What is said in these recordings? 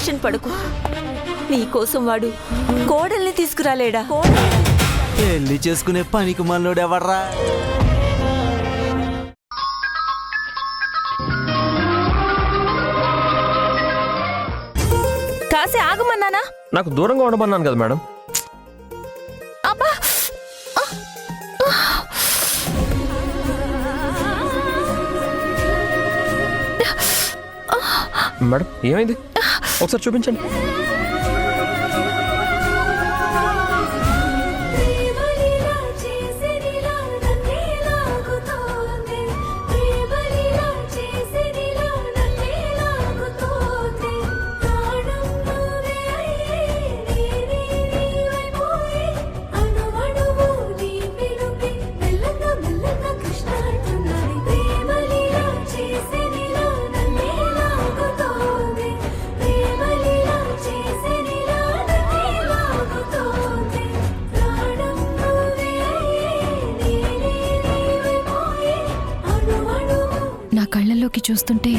Tension పడకు. నీకోసం వాడు కోడల్ని తీసుకురాలేడా? పెళ్లి చేసుకునే పనికి మనోడు ఎవర్రా? కాసే ఆగమన్నానా? నాకు దూరంగా ఉండమన్నాను కదా మేడం. అబ్బా మేడం ఏమైంది ఒకసారి చూపించండి. నా కళ్ళల్లోకి చూస్తుంటే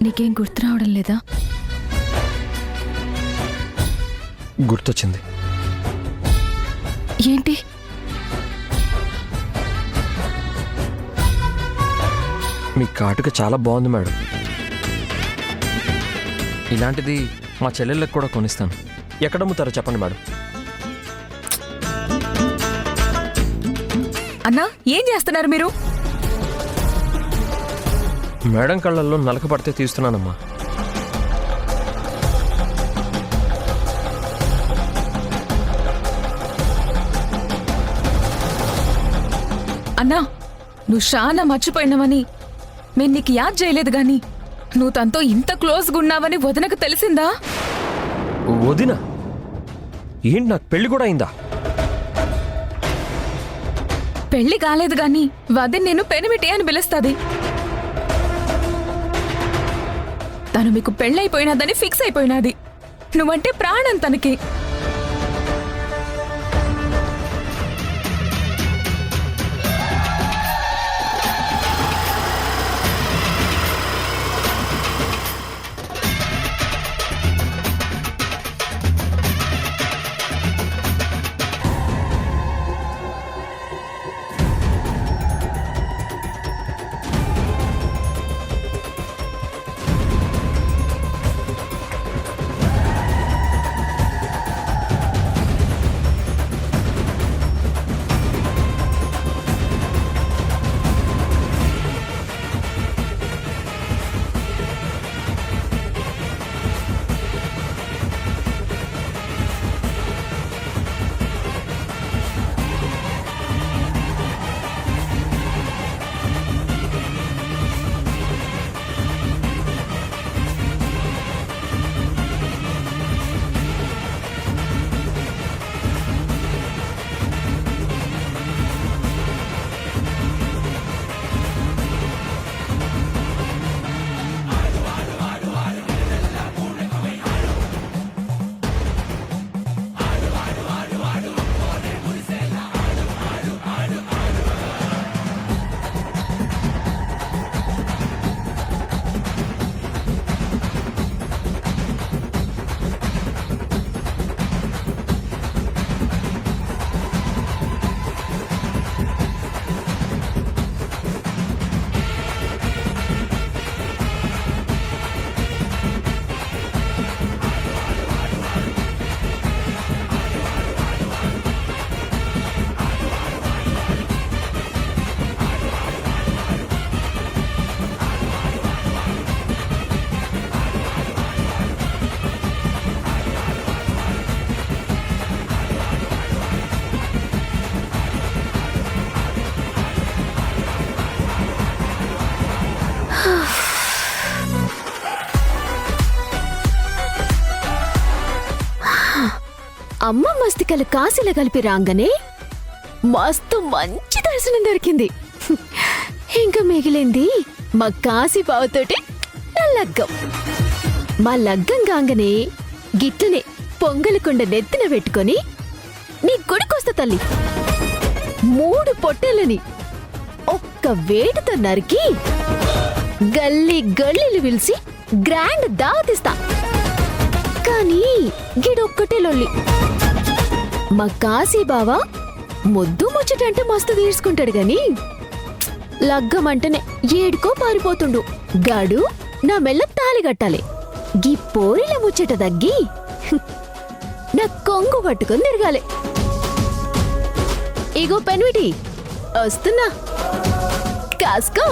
నీకేం గుర్తు రావడం లేదా? గుర్తొచ్చింది. ఏంటి? మీ కాటుక చాలా బాగుంది మేడం. ఇలాంటిది మా చెల్లెళ్ళకి కూడా కొనిస్తాను. ఎక్కడ అమ్ముతారో చెప్పండి మేడం. అన్నా, ఏం చేస్తున్నారు మీరు? మేడం కళ్ళల్లో నలక పడితే తీస్తున్నానమ్మా. అన్నా, నువ్వు చాలా మర్చిపోయినావని నేను నీకు యాద్ చేయలేదు గాని నువ్వు తనతో ఇంత క్లోజ్గా ఉన్నావని వదినకు తెలిసిందా? వదినా? ఏంటి, నాకు పెళ్లి కూడా అయిందా? పెళ్లి కాలేదు గాని వదిన నేను పెనిమిటి అని పిలుస్తుంది. తను మీకు పెళ్ళైపోయినదని ఫిక్స్ అయిపోయినది. నువ్వంటే ప్రాణం తనకి. అమ్మ మస్తికలు కాశీలో కలిపి రాగానే మస్తు మంచి దర్శనం దొరికింది. ఇంకా మిగిలింది మా కాశీ బావతోటి నా లగ్గం. మా లగ్గం కాగానే గిట్టనే పొంగలకుండ నెత్తిన పెట్టుకొని నీ గుడికొస్తా తల్లి. 3 పొట్టెలని ఒక్క వేటుతో నరికి గల్లీ గల్లీలు పిలిచి గ్రాండ్ దావతిస్తా. కానీ గిడొక్కటే లొల్లి. మా కాశీ బావా ముద్దు ముచ్చటంటే మస్తు తీర్చుకుంటాడు గాని లగ్గమంటేనే ఏడుకో పారిపోతుండు. గాడు నా మెల్ల తాళి కట్టాలి. గీ పోరిల ముచ్చట తగ్గి నా కొంగు పట్టుకొని తిరగాలి. ఇగో పెన్విటి వస్తున్నా, కాసుకో.